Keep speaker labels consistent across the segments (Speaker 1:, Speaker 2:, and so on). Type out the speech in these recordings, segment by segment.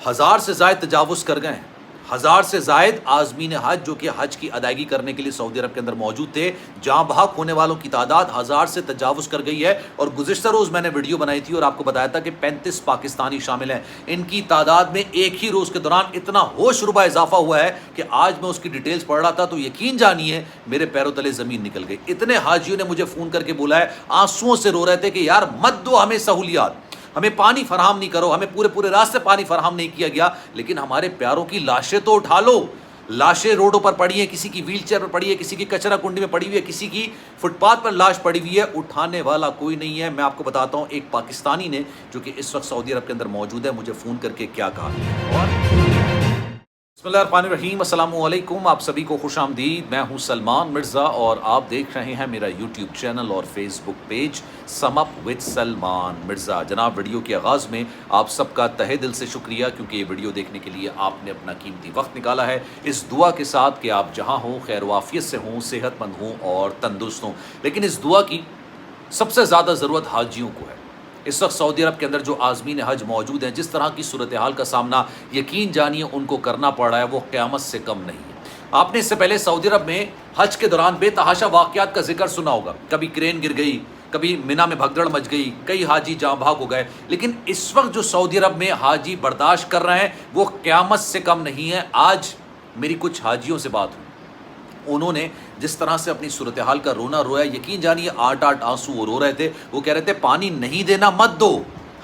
Speaker 1: ہزار سے زائد تجاوز کر گئے ہیں، ہزار سے زائد عازمین حج جو کہ حج کی ادائیگی کرنے کے لیے سعودی عرب کے اندر موجود تھے، جہاں بحق ہونے والوں کی تعداد ہزار سے تجاوز کر گئی ہے۔ اور گزشتہ روز میں نے ویڈیو بنائی تھی اور آپ کو بتایا تھا کہ 35 پاکستانی شامل ہیں، ان کی تعداد میں ایک ہی روز کے دوران اتنا ہوش ربا اضافہ ہوا ہے کہ آج میں اس کی ڈیٹیلز پڑھ رہا تھا تو یقین جانیے میرے پیروں تلے زمین نکل گئی۔ اتنے حاجیوں نے مجھے فون کر کے بولا ہے، آنسوؤں سے رو رہے تھے کہ یار مت دو ہمیں سہولیات، ہمیں پانی فراہم نہیں کرو، ہمیں پورے راستے پانی فراہم نہیں کیا گیا، لیکن ہمارے پیاروں کی لاشیں تو اٹھا لو۔ لاشیں روڈوں پر پڑی ہیں، کسی کی ویل چیئر پر پڑی ہے، کسی کی کچرا کنڈی میں پڑی ہوئی ہے، کسی کی فٹ پاتھ پر لاش پڑی ہوئی ہے، اٹھانے والا کوئی نہیں ہے۔ میں آپ کو بتاتا ہوں ایک پاکستانی نے جو کہ اس وقت سعودی عرب کے اندر موجود ہے مجھے فون کر کے کیا کہا۔ بسم اللہ الرحمن الرحیم، السلام علیکم، آپ سبھی کو خوش آمدید۔ میں ہوں سلمان مرزا اور آپ دیکھ رہے ہیں میرا یوٹیوب چینل اور Facebook page sum up with Salman Mirza. جناب ویڈیو کے آغاز میں آپ سب کا تہہ دل سے شکریہ کیونکہ یہ ویڈیو دیکھنے کے لیے آپ نے اپنا قیمتی وقت نکالا ہے، اس دعا کے ساتھ کہ آپ جہاں ہوں خیر و عافیت سے ہوں، صحت مند ہوں اور تندرست ہوں۔ لیکن اس دعا کی سب سے زیادہ ضرورت حاجیوں کو ہے۔ اس وقت سعودی عرب کے اندر جو عازمین حج موجود ہیں، جس طرح کی صورتحال کا سامنا یقین جانیے ان کو کرنا پڑ رہا ہے وہ قیامت سے کم نہیں ہے۔ آپ نے اس سے پہلے سعودی عرب میں حج کے دوران بے تحاشا واقعات کا ذکر سنا ہوگا، کبھی کرین گر گئی، کبھی مینا میں بھگدڑ مچ گئی، کئی حاجی جاں بحق ہو گئے، لیکن اس وقت جو سعودی عرب میں حاجی برداشت کر رہے ہیں وہ قیامت سے کم نہیں ہے۔ آج میری کچھ حاجیوں سے بات ہوئی، انہوں نے جس طرح سے اپنی صورتحال کا رونا رویا، یقین جانیے آٹھ آنسو وہ رو رہے تھے۔ وہ کہہ رہے تھے پانی نہیں دینا مت دو،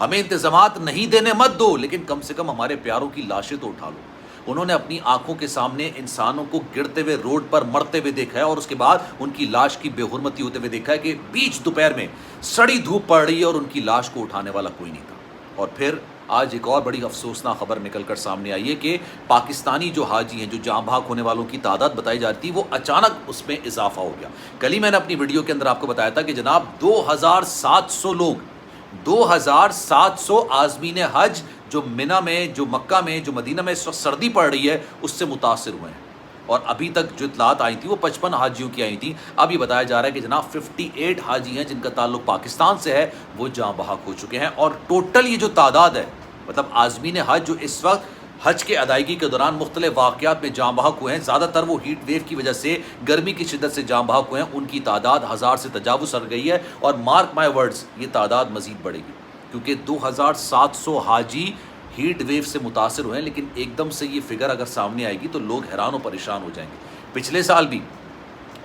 Speaker 1: ہمیں انتظامات نہیں دینے مت دو، لیکن کم سے کم ہمارے پیاروں کی لاشیں تو اٹھا لو۔ انہوں نے اپنی آنکھوں کے سامنے انسانوں کو گرتے ہوئے روڈ پر مرتے ہوئے دیکھا ہے اور اس کے بعد ان کی لاش کی بے حرمتی ہوتے ہوئے دیکھا ہے کہ بیچ دوپہر میں سڑی دھوپ پڑ رہی ہے اور ان کی لاش کو اٹھانے والا کوئی نہیں تھا۔ اور پھر آج ایک اور بڑی افسوسناک خبر نکل کر سامنے آئی ہے کہ پاکستانی جو حاجی ہیں، جو جاں بحق ہونے والوں کی تعداد بتائی جاتی ہے، وہ اچانک اس میں اضافہ ہو گیا۔ کل ہی میں نے اپنی ویڈیو کے اندر آپ کو بتایا تھا کہ جناب 2700 لوگ، 2700 عازمین حج جو منا میں، جو مکہ میں، جو مدینہ میں اس وقت سردی پڑ رہی ہے اس سے متاثر ہوئے ہیں۔ اور ابھی تک جو اطلاعات آئی تھیں وہ 55 حاجیوں کی آئی تھیں۔ اب یہ بتایا جا رہا ہے کہ جناب 58 حاجی ہیں جن کا تعلق پاکستان سے ہے، وہ جاں بحق ہو چکے ہیں۔ اور ٹوٹل یہ جو تعداد ہے، مطلب عازمین حج جو اس وقت حج کے ادائیگی کے دوران مختلف واقعات میں جاں بحق ہوئے ہیں، زیادہ تر وہ ہیٹ ویو کی وجہ سے، گرمی کی شدت سے جاں بحق ہوئے ہیں، ان کی تعداد 1000 سے تجاوز کر گئی ہے۔ اور مارک مائی ورڈز، یہ تعداد مزید بڑھے گی کیونکہ 2700 حاجی ہیٹ ویو سے متاثر ہوئے ہیں۔ لیکن ایک دم سے یہ فگر اگر سامنے آئے گی تو لوگ حیران و پریشان ہو جائیں گے۔ پچھلے سال بھی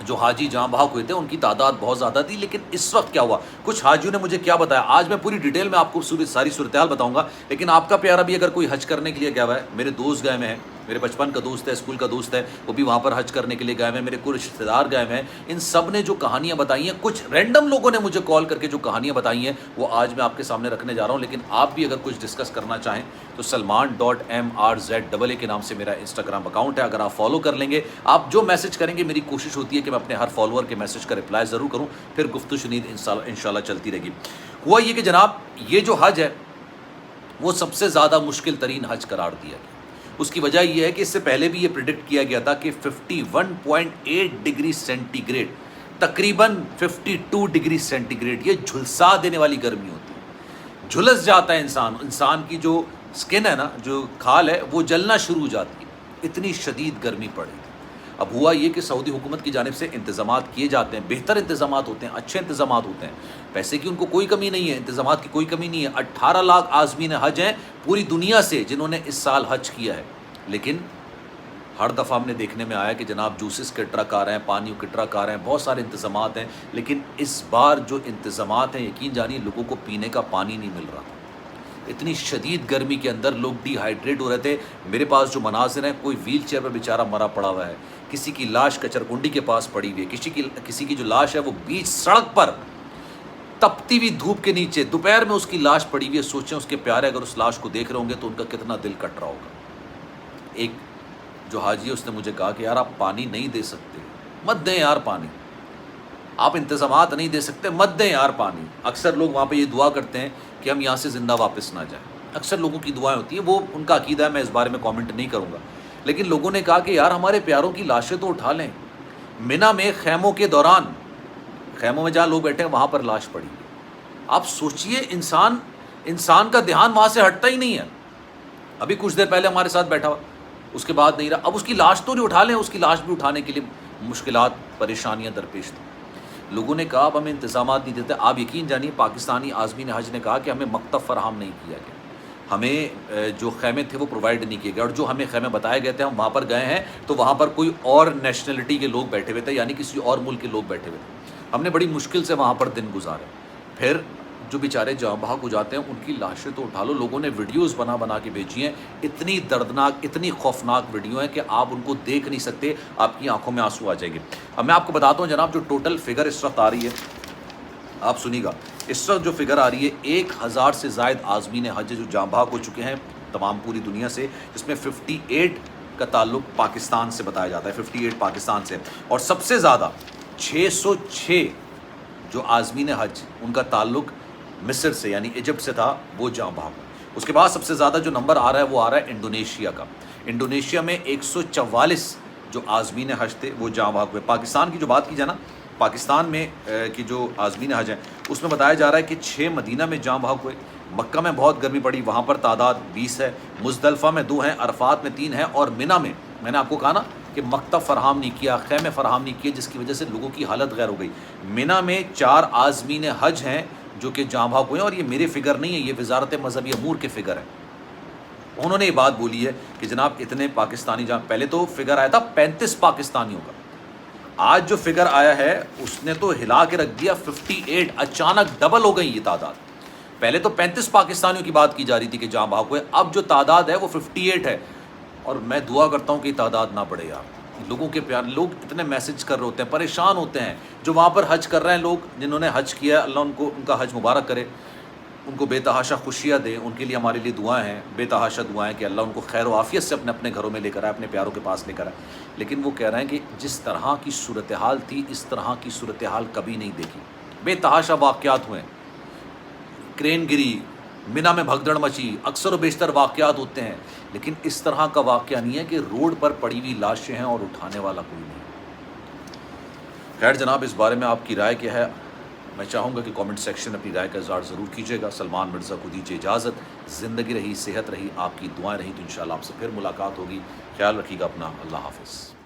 Speaker 1: جو حاجی جاں بحق ہوئے تھے ان کی تعداد بہت زیادہ تھی، لیکن اس وقت کیا ہوا، کچھ حاجیوں نے مجھے کیا بتایا، آج میں پوری ڈیٹیل میں آپ کو ساری صورتحال بتاؤں گا۔ لیکن آپ کا پیارا بھی اگر کوئی حج کرنے کے لیے گیا ہوا ہے، میرے دوست گئے ہوئے ہیں، میرے بچپن کا دوست ہے، اسکول کا دوست ہے، وہ بھی وہاں پر حج کرنے کے لیے گئے ہوئے ہیں، میرے کوئی رشتہ دار گئے ہوئے ہیں، ان سب نے جو کہانیاں بتائی ہیں، کچھ رینڈم لوگوں نے مجھے کال کر کے جو کہانیاں بتائی ہیں وہ آج میں آپ کے سامنے رکھنے جا رہا ہوں۔ لیکن آپ بھی اگر کچھ ڈسکس کرنا چاہیں تو سلمان.MRZAA کے نام سے میرا انسٹاگرام اکاؤنٹ ہے، اگر آپ فالو کر لیں گے، آپ جو میسج کریں گے میری کوشش ہوتی ہے کہ میں اپنے ہر فالوور کے میسج کا رپلائی ضرور کروں، پھر گفتگو شنید انشاءاللہ چلتی رہے گی۔ ہوا یہ کہ جناب یہ جو حج ہے وہ سب سے زیادہ مشکل ترین حج قرار دیا گیا۔ اس کی وجہ یہ ہے کہ اس سے پہلے بھی یہ پریڈکٹ کیا گیا تھا کہ 51.8 ڈگری سینٹی گریڈ، تقریباً 52 ڈگری سینٹی گریڈ، یہ جھلسا دینے والی گرمی ہوتی ہے، جھلس جاتا ہے انسان کی جو سکن ہے نا، جو کھال ہے وہ جلنا شروع ہو جاتی ہے، اتنی شدید گرمی پڑی تھی۔ اب ہوا یہ کہ سعودی حکومت کی جانب سے انتظامات کیے جاتے ہیں، بہتر انتظامات ہوتے ہیں، اچھے انتظامات ہوتے ہیں، پیسے کی ان کو کوئی کمی نہیں ہے، انتظامات کی کوئی کمی نہیں ہے۔ 18 لاکھ عازمین حج ہیں پوری دنیا سے جنہوں نے اس سال حج کیا ہے، لیکن ہر دفعہ ہم نے دیکھنے میں آیا کہ جناب جوسز کے ٹرک آ رہے ہیں، پانیوں کے ٹرک آ رہے ہیں، بہت سارے انتظامات ہیں، لیکن اس بار جو انتظامات ہیں یقین جانیے لوگوں کو پینے کا پانی نہیں مل رہا۔ اتنی شدید گرمی کے اندر لوگ ڈی ہائیڈریٹ ہو رہے تھے۔ میرے پاس جو مناظر ہیں، کوئی ویل چیئر پر بیچارہ مرا پڑا ہوا ہے، کسی کی لاش کچرکنڈی کے پاس پڑی ہوئی ہے، کسی کی جو لاش ہے وہ بیچ سڑک پر تپتی ہوئی دھوپ کے نیچے دوپہر میں اس کی لاش پڑی ہوئی ہے۔ سوچیں اس کے پیارے اگر اس لاش کو دیکھ رہے ہوں گے تو ان کا کتنا دل کٹ رہا ہوگا۔ ایک جو حاجی ہے اس نے مجھے کہا کہ یار آپ پانی نہیں دے سکتے، مت دیں یار پانی، آپ انتظامات نہیں دے سکتے، مت دیں یار پانی۔ اکثر لوگ وہاں پہ یہ دعا کرتے ہیں کہ ہم یہاں سے زندہ واپس نہ جائیں، اکثر لوگوں کی دعائیں ہوتی ہیں، وہ ان کا عقیدہ ہے، میں اس بارے میں کامنٹ نہیں کروں گا۔ لیکن لوگوں نے کہا کہ یار ہمارے پیاروں کی لاشیں تو اٹھا لیں۔ منا میں خیموں کے دوران، خیموں میں جہاں لوگ بیٹھے ہیں وہاں پر لاش پڑی ہے۔ آپ سوچئے انسان کا دھیان وہاں سے ہٹتا ہی نہیں ہے۔ ابھی کچھ دیر پہلے ہمارے ساتھ بیٹھا ہوا، اس کے بعد نہیں رہا. اب اس کی لاش تو نہیں اٹھا لیں، اس کی لاش بھی اٹھانے کے لیے مشکلات پریشانیاں درپیش تھیں. لوگوں نے کہا اب ہمیں انتظامات نہیں دیتے. آپ یقین جانیے پاکستانی عازمین حج نے کہا کہ ہمیں مکتب فراہم نہیں کیا گیا، ہمیں جو خیمے تھے وہ پرووائڈ نہیں کیے گئے، اور جو ہمیں خیمے بتائے گئے تھے ہم وہاں پر گئے ہیں تو وہاں پر کوئی اور نیشنلٹی کے لوگ بیٹھے ہوئے تھے، یعنی کسی اور ملک کے لوگ بیٹھے ہوئے تھے. ہم نے بڑی مشکل سے وہاں پر دن گزارے. پھر جو بیچارے جہاں بہاگ ہو جاتے ہیں ان کی لاشیں تو اٹھا لو. لوگوں نے ویڈیوز بنا بنا کے بھیجی ہیں، اتنی دردناک اتنی خوفناک ویڈیو ہیں کہ آپ ان کو دیکھ نہیں سکتے، آپ کی آنکھوں میں آنسو آ جائیں گے. اب میں آپ کو بتاتا ہوں جناب، جو ٹوٹل فگر اس وقت آ رہی ہے آپ سنیے گا. اس وقت جو فگر آ رہی ہے 1000 سے زائد عازمین حج جو جاں بحق ہو چکے ہیں تمام پوری دنیا سے، جس میں 58 کا تعلق پاکستان سے بتایا جاتا ہے، 58 پاکستان سے. اور سب سے زیادہ 606 جو عازمین حج ان کا تعلق مصر سے یعنی ایجپٹ سے تھا، وہ جاں بحق. اس کے بعد سب سے زیادہ جو نمبر آ رہا ہے وہ آ رہا ہے انڈونیشیا کا. انڈونیشیا میں 144 جو عازمین حج تھے وہ جاں بحق ہوئے. پاکستان کی جو بات کی جائے نا، پاکستان میں کی جو عازمین حج ہیں اس میں بتایا جا رہا ہے کہ 6 مدینہ میں جاں بحق ہوئے. مکہ میں بہت گرمی پڑی، وہاں پر تعداد 20 ہے. مزدلفہ میں 2 ہیں، عرفات میں 3 ہیں، اور منی میں نے آپ کو کہا نا کہ مکتب فراہم نہیں کیا، خیمے فراہم نہیں کیے، جس کی وجہ سے لوگوں کی حالت غیر ہو گئی. منی میں 4 عازمین حج ہیں جو کہ جاں بحق ہوئے ہیں، اور یہ میرے فگر نہیں ہے، یہ وزارت مذہبی امور کے فگر ہیں. انہوں نے یہ بات بولی ہے کہ جناب اتنے پاکستانی جہاں پہلے تو فگر آیا تھا 35 پاکستانیوں کا، آج جو فگر آیا ہے اس نے تو ہلا کے رکھ دیا 58، اچانک ڈبل ہو گئی یہ تعداد. پہلے تو 35 پاکستانیوں کی بات کی جا رہی تھی کہ جاں بحق ہوئے، اب جو تعداد ہے وہ 58 ہے. اور میں دعا کرتا ہوں کہ یہ تعداد نہ بڑھے یار. لوگوں کے پیار، لوگ اتنے میسج کر رہے ہوتے ہیں، پریشان ہوتے ہیں، جو وہاں پر حج کر رہے ہیں، لوگ جنہوں نے حج کیا ہے، اللہ ان کا حج مبارک کرے، ان کو بے تحاشا خوشیاں دے. ان کے لیے ہمارے لیے دعائیں ہیں، بے تحاشا دعائیں کہ اللہ ان کو خیر و عافیت سے اپنے گھروں میں لے کر آئے، اپنے پیاروں کے پاس لے کر آئے. لیکن وہ کہہ رہے ہیں کہ جس طرح کی صورتحال تھی اس طرح کی صورتحال کبھی نہیں دیکھی. بے تحاشا واقعات ہوئے، کرین گری، منی میں بھگدڑ مچی، اکثر و بیشتر واقعات ہوتے ہیں، لیکن اس طرح کا واقعہ نہیں ہے کہ روڈ پر پڑی ہوئی لاشیں ہیں اور اٹھانے والا کوئی نہیں. خیر جناب، اس بارے میں آپ کی رائے کیا ہے؟ میں چاہوں گا کہ کامنٹ سیکشن اپنی رائے کا اظہار ضرور کیجیے گا. سلمان مرزا کو دیجیے اجازت. زندگی رہی، صحت رہی، آپ کی دعائیں رہی تو انشاءاللہ آپ سے پھر ملاقات ہوگی. خیال رکھیے گا اپنا. اللہ حافظ.